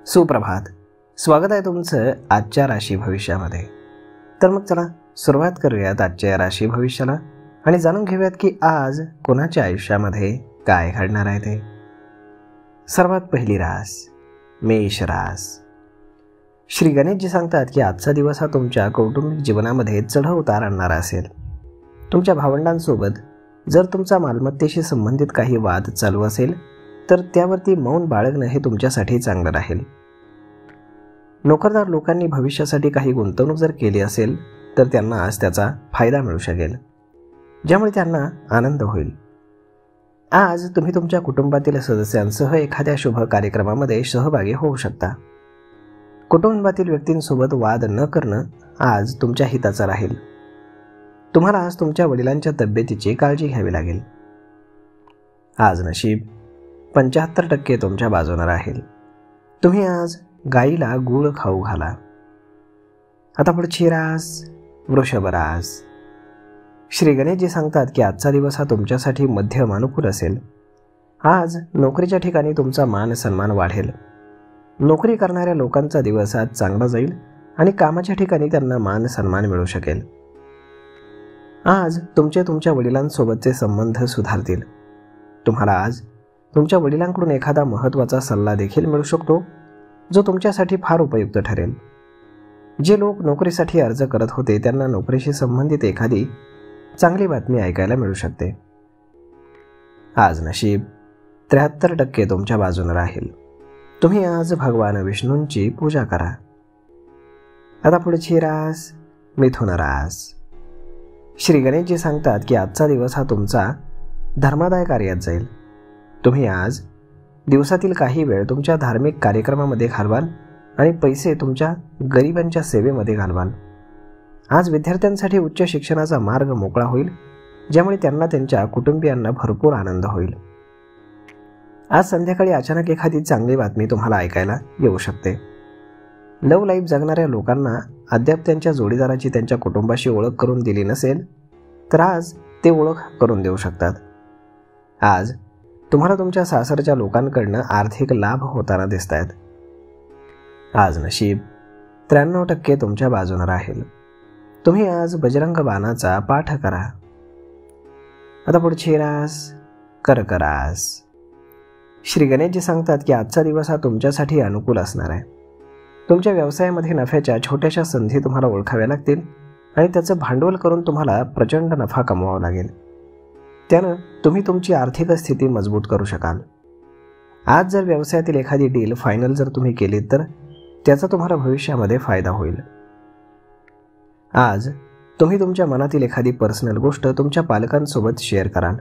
सुप्रभात. स्वागत आहे तुमचं आजच्या राशी भविष्यामध्ये. तर मग चला सुरुवात करूयात आजच्या या राशी भविष्याला आणि जाणून घेऊयात की आज कोणाच्या आयुष्यामध्ये काय घडणार आहे ते. सर्वात पहिली रास मेष रास. श्री गणेशजी सांगतात की आजचा दिवस हा तुमच्या कौटुंबिक जीवनामध्ये चढउतार आणणारा असेल. तुमच्या भावंडांसोबत जर तुमचा मालमत्तेशी संबंधित काही वाद चालू असेल तर त्यावरती मौन बाळगणं हे तुमच्यासाठी चांगलं राहील. नोकरदार लोकांनी भविष्यासाठी काही गुंतवणूक जर केली असेल तर त्यांना आज त्याचा फायदा मिळू शकेल, ज्यामुळे त्यांना आनंद होईल. आज तुम्ही तुमच्या कुटुंबातील सदस्यांसह एखाद्या शुभ कार्यक्रमामध्ये सहभागी होऊ शकता. कुटुंबातील व्यक्तींसोबत वाद न करणं आज तुमच्या हिताचं राहील. तुम्हाला आज तुमच्या वडिलांच्या तब्येतीची काळजी घ्यावी लागेल. आज नशीब 75% तुमच्या बाजूने राहील. तुम्ही आज गाईला गूळ खाऊ घाला. आता पुढची रास वृषभ रास. श्री गणेशजी सांगतात की आजचा दिवस हा तुमच्यासाठी मध्यम अनुकूल असेल. आज नोकरीच्या ठिकाणी तुमचा मान सन्मान वाढेल. नोकरी करणाऱ्या लोकांचा दिवस आज चांगला जाईल आणि कामाच्या ठिकाणी त्यांना मान सन्मान मिळू शकेल. आज तुमच्या वडिलांसोबतचे संबंध सुधारतील. तुम्हाला आज तुमच्या वडिलांकडून एखादा महत्त्वाचा सल्ला देखील मिळू शकतो, जो तुमच्यासाठी फार उपयुक्त ठरेल. जे लोक नोकरीसाठी अर्ज करत होते त्यांना नोकरीशी संबंधित एखादी चांगली बातमी ऐकायला मिळू शकते. आज नशीब 73% तुमच्या बाजूने राहील. तुम्ही आज भगवान विष्णूंची पूजा करा. आता पुढची रास मिथुन रास. श्री गणेशजी सांगतात की आजचा दिवस हा तुमचा धर्मादाय कार्यात जाईल. तुम्ही आज दिवसातील काही वेळ तुमच्या धार्मिक कार्यक्रमामध्ये घालवाल आणि पैसे तुमच्या गरिबांच्या सेवेमध्ये घालवाल. आज विद्यार्थ्यांसाठी उच्च शिक्षणाचा मार्ग मोकळा होईल, ज्यामुळे त्यांना त्यांच्या कुटुंबियांना भरपूर आनंद होईल. आज संध्याकाळी अचानक एखादी चांगली बातमी तुम्हाला ऐकायला येऊ शकते. लव्ह लाईफ जगणाऱ्या लोकांना अद्याप त्यांच्या जोडीदाराची त्यांच्या कुटुंबाशी ओळख करून दिली नसेल तर आज ते ओळख करून देऊ शकतात. आज तुम्हाला तुमच्या सासरच्या लोकांकडनं आर्थिक लाभ होताना दिसत आहेत. आज नशीब 93% तुमच्या बाजूने राहील. तुम्ही आज बजरंग बाणाचा पाठ करा. आता पुढची रास कर्क रास. श्री गणेशजी सांगतात की आजचा दिवस हा तुमच्यासाठी अनुकूल असणार आहे. तुमच्या व्यवसायामध्ये नफ्याच्या छोट्याशा संधी तुम्हाला ओळखाव्या लागतील आणि त्याचं भांडवल करून तुम्हाला प्रचंड नफा कमवावा लागेल. त्यानं तुम्ही तुमची आर्थिक स्थिती मजबूत करू शकाल. आज जर व्यवसायातील एखादी डील फायनल जर तुम्ही केली तर त्याचा तुम्हाला भविष्यामध्ये फायदा होईल. आज तुम्ही तुमच्या मनातील एखादी पर्सनल गोष्ट तुमच्या पालकांसोबत शेअर कराल,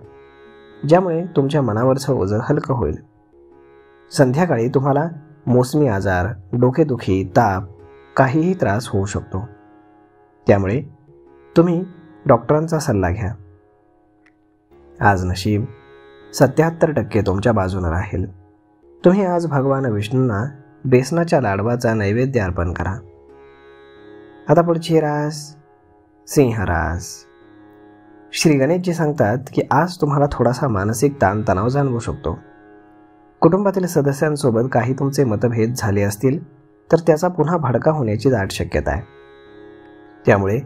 ज्यामुळे तुमच्या मनावरचं ओझं हलकं होईल. संध्याकाळी तुम्हाला मोसमी आजार, डोकेदुखी, ताप काहीही त्रास होऊ शकतो, त्यामुळे तुम्ही डॉक्टरांचा सल्ला घ्या. आज नशीब 77% तुमच्या बाजूने राहील. तुम्ही आज भगवान विष्णूंना बेसनाच्या लाडवाचा नैवेद्य अर्पण करा. आता पुढची रास सिंह रास. श्री गणेशजी सांगतात की आज तुम्हाला थोडासा मानसिक ताणतणाव जाणवू शकतो. कुटुंबातील सदस्यांसोबत काही तुमचे मतभेद झाले असतील तर त्याचा पुन्हा भडका होण्याची दाट शक्यता आहे. त्यामुळे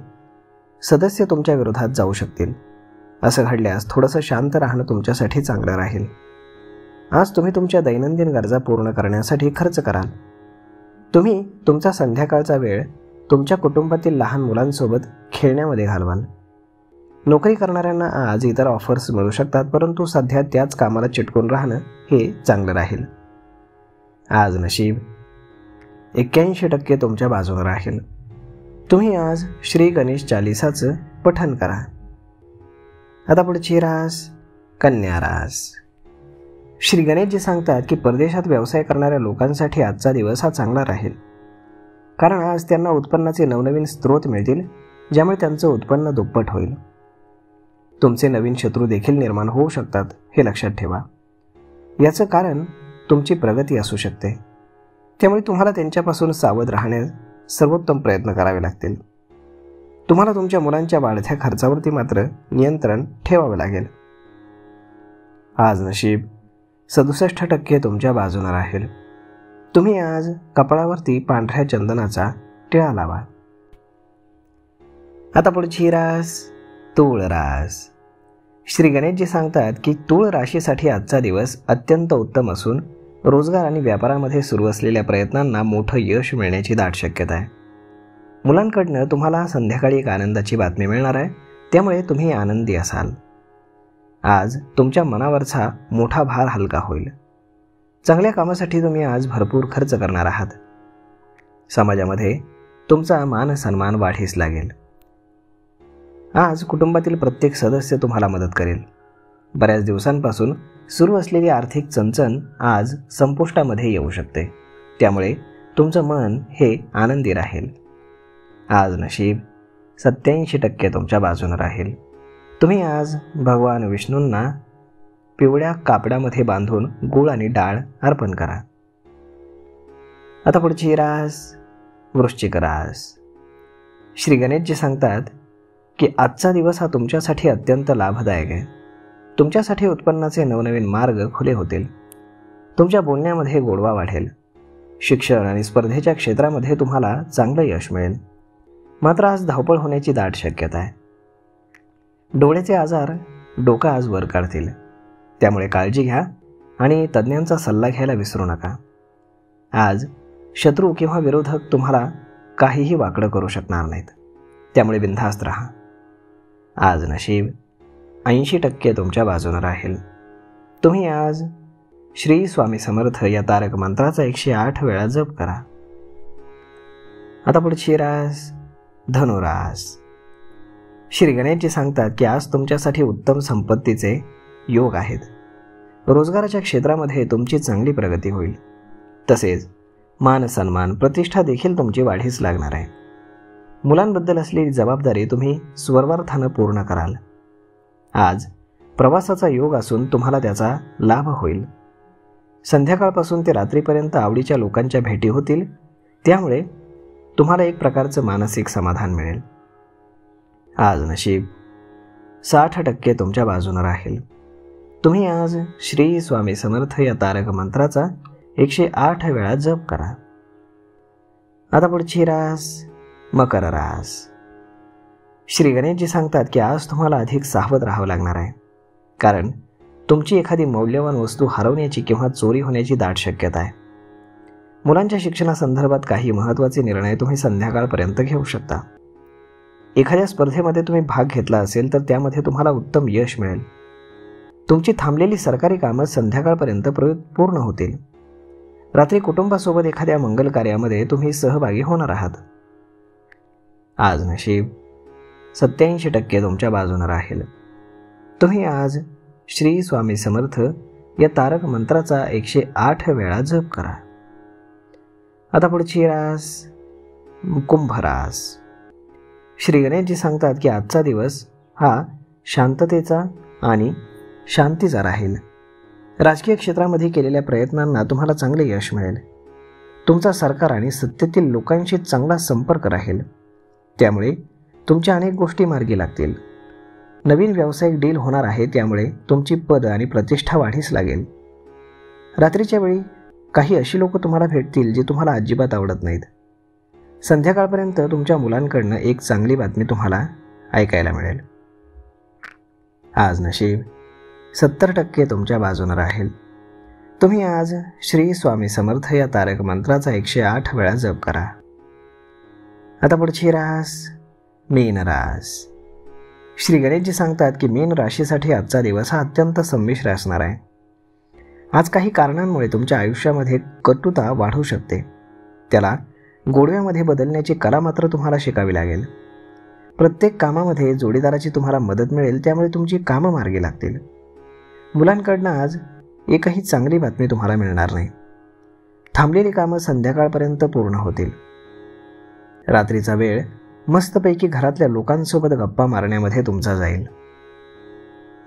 सदस्य तुमच्या विरोधात जाऊ शकतील. असं घडल्यास थोडंसं शांत राहणं तुमच्यासाठी चांगलं राहील. आज तुम्ही तुमच्या दैनंदिन गरजा पूर्ण करण्यासाठी खर्च कराल. तुम्ही तुमचा संध्याकाळचा वेळ तुमच्या कुटुंबातील लहान मुलांसोबत खेळण्यामध्ये घालवाल. नोकरी करणाऱ्यांना आज इतर ऑफर्स मिळू शकतात, परंतु सध्या त्याच कामाला चिटकून राहणं हे चांगलं राहील. आज नशीब 81% तुमच्या बाजूने राहील. तुम्ही आज श्री गणेश चालीसाचं पठण करा. आता पुढची रास कन्या रास. श्री गणेशजी सांगतात की परदेशात व्यवसाय करणाऱ्या लोकांसाठी आजचा दिवस हा चांगला राहील, कारण आज त्यांना उत्पन्नाचे नवनवीन स्रोत मिळतील, ज्यामुळे त्यांचं उत्पन्न दुप्पट होईल. तुमचे नवीन शत्रू देखील निर्माण होऊ शकतात, हे लक्षात ठेवा. याचं कारण तुमची प्रगती असू शकते, त्यामुळे तुम्हाला त्यांच्यापासून सावध राहण्यास सर्वोत्तम प्रयत्न करावे लागतील. तुम्हाला तुमच्या मुलांच्या वाढत्या खर्चावरती मात्र नियंत्रण ठेवावे लागेल. आज नशीब 67% तुमच्या बाजूने राहील. तुम्ही आज कपाळावरती पांढऱ्या चंदनाचा टिळा लावा. आता पुढची रास तूळ रास. श्री गणेशजी सांगतात की तूळ राशीसाठी आजचा दिवस अत्यंत उत्तम असून रोजगार आणि व्यापारामध्ये सुरू असलेल्या प्रयत्नांना मोठं यश मिळण्याची दाट शक्यता आहे. मुलांकडनं तुम्हाला संध्याकाळी एक आनंदाची बातमी मिळणार आहे, त्यामुळे तुम्ही आनंदी असाल. आज तुमच्या मनावरचा मोठा भार हलका होईल. चांगल्या कामासाठी तुम्ही आज भरपूर खर्च करणार आहात. समाजामध्ये तुमचा मान सन्मान वाढीस लागेल. आज कुटुंबातील प्रत्येक सदस्य तुम्हाला मदत करेल. बऱ्याच दिवसांपासून सुरू असलेली आर्थिक चणचण आज संपुष्टामध्ये येऊ शकते, त्यामुळे तुमचं मन हे आनंदी राहील. आज नशीब 87% तुमच्या बाजूने राहील. तुम्ही आज भगवान विष्णूंना पिवळ्या कापडामध्ये बांधून गूळ आणि डाळ अर्पण करा. आता पुढची रास वृश्चिक रास. श्री गणेशजी सांगतात की आजचा दिवस हा तुमच्यासाठी अत्यंत लाभदायक आहे. तुमच्यासाठी उत्पन्नाचे नवनवीन मार्ग खुले होतील. तुमच्या बोलण्यामध्ये गोडवा वाढेल. शिक्षण आणि स्पर्धेच्या क्षेत्रामध्ये तुम्हाला चांगलं यश मिळेल. मात्र आज धावपळ होण्याची दाट शक्यता आहे. डोळ्याचे आजार डोकं आज वर काढतील, त्यामुळे काळजी घ्या आणि तज्ज्ञांचा सल्ला घ्यायला विसरू नका. आज शत्रू किंवा विरोधक तुम्हाला काहीही वाकडं करू शकणार नाहीत, त्यामुळे बिनधास्त राहा. आज नशीब 80% तुमच्या बाजूने राहील. तुम्ही आज श्री स्वामी समर्थ या तारक मंत्राचा 108 वेळा जप करा. आता पुढची रास धनुरास. श्री गणेशजी सांगतात की आज तुमच्यासाठी उत्तम संपत्तीचे योग आहेत. रोजगाराच्या क्षेत्रामध्ये तुमची चांगली प्रगती होईल. तसेच मान सन्मान प्रतिष्ठा देखील तुमची वाढीस लागणार आहे. मुलांबद्दल असलेली जबाबदारी तुम्ही स्वर्वार्थानं पूर्ण कराल. आज प्रवासाचा योग असून तुम्हाला त्याचा लाभ होईल. संध्याकाळपासून ते रात्रीपर्यंत आवडीच्या लोकांच्या भेटी होतील, त्यामुळे तुम्हाला एक प्रकारचं मानसिक समाधान मिळेल. आज नशीब 60% तुमच्या बाजूने राहील. तुम्ही आज श्री स्वामी समर्थ या तारक मंत्राचा 108 वेळा जप करा. आता पुढची रास मकर रास. श्री गणेशजी सांगतात की आज तुम्हाला अधिक सावध राहावं लागणार आहे, कारण तुमची एखादी मौल्यवान वस्तू हरवण्याची किंवा चोरी होण्याची दाट शक्यता आहे. मुलांच्या शिक्षणासंदर्भात काही महत्त्वाचे निर्णय तुम्ही संध्याकाळपर्यंत घेऊ शकता. एखाद्या स्पर्धेमध्ये तुम्ही भाग घेतला असेल तर त्यामध्ये तुम्हाला उत्तम यश मिळेल. तुमची थांबलेली सरकारी कामं संध्याकाळपर्यंत पूर्ण होतील. रात्री कुटुंबासोबत एखाद्या मंगल कार्यामध्ये तुम्ही सहभागी होणार आहात. आज नशीब 87% तुमच्या बाजूने राहील. तुम्ही आज श्री स्वामी समर्थ या तारक मंत्राचा 108 वेळा जप करा. आता पुढची रास कुंभ रास. श्री गणेशजी सांगतात की आजचा दिवस हा शांततेचा आणि शांतीचा राहील. राजकीय क्षेत्रामध्ये केलेल्या प्रयत्नांना तुम्हाला चांगले यश मिळेल. तुमचा सरकार आणि सत्तेतील लोकांशी चांगला संपर्क राहील, त्यामुळे तुमच्या अनेक गोष्टी मार्गी लागतील. नवीन व्यावसायिक डील होणार आहे, त्यामुळे तुमची पद आणि प्रतिष्ठा वाढीस लागेल. रात्रीच्या वेळी काही अशी लोक तुम्हाला भेटतील जे तुम्हाला अजिबात आवडत नाहीत. संध्याकाळपर्यंत तुमच्या मुलांकडनं एक चांगली बातमी तुम्हाला ऐकायला मिळेल. आज नशीब 70% तुमच्या बाजूने राहील. तुम्ही आज श्री स्वामी समर्थ या तारक मंत्राचा 108 वेळा जप करा. आता पुढची रास मीन रास. श्री गणेशजी सांगतात की मीन राशीसाठी आजचा दिवस हा अत्यंत संमिश्र असणार आहे. आज काही कारणांमुळे तुमच्या आयुष्यामध्ये कटुता वाढू शकते. त्याला गोडव्यामध्ये बदलण्याची कला मात्र तुम्हाला शिकावी लागेल. प्रत्येक कामामध्ये जोडीदाराची तुम्हाला मदत मिळेल, त्यामुळे तुमची कामं मार्गी लागतील. मुलांकडनं आज एकही चांगली बातमी तुम्हाला मिळणार नाही. थांबलेली कामं संध्याकाळपर्यंत पूर्ण होतील. रात्रीचा वेळ मस्तपैकी घरातल्या लोकांसोबत गप्पा मारण्यामध्ये तुमचा जाईल.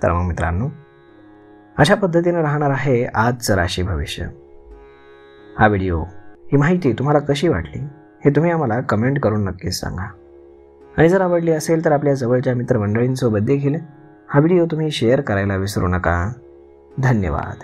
तर मग मित्रांनो, अशा पद्धतीने राहणार आहे आजचं राशी भविष्य. हा व्हिडिओ, ही माहिती तुम्हाला कशी वाटली हे तुम्ही आम्हाला कमेंट करून नक्कीच सांगा. आणि जर आवडली असेल तर आपल्या जवळच्या मित्रमंडळींसोबत देखील हा व्हिडिओ तुम्ही शेअर करायला विसरू नका. धन्यवाद.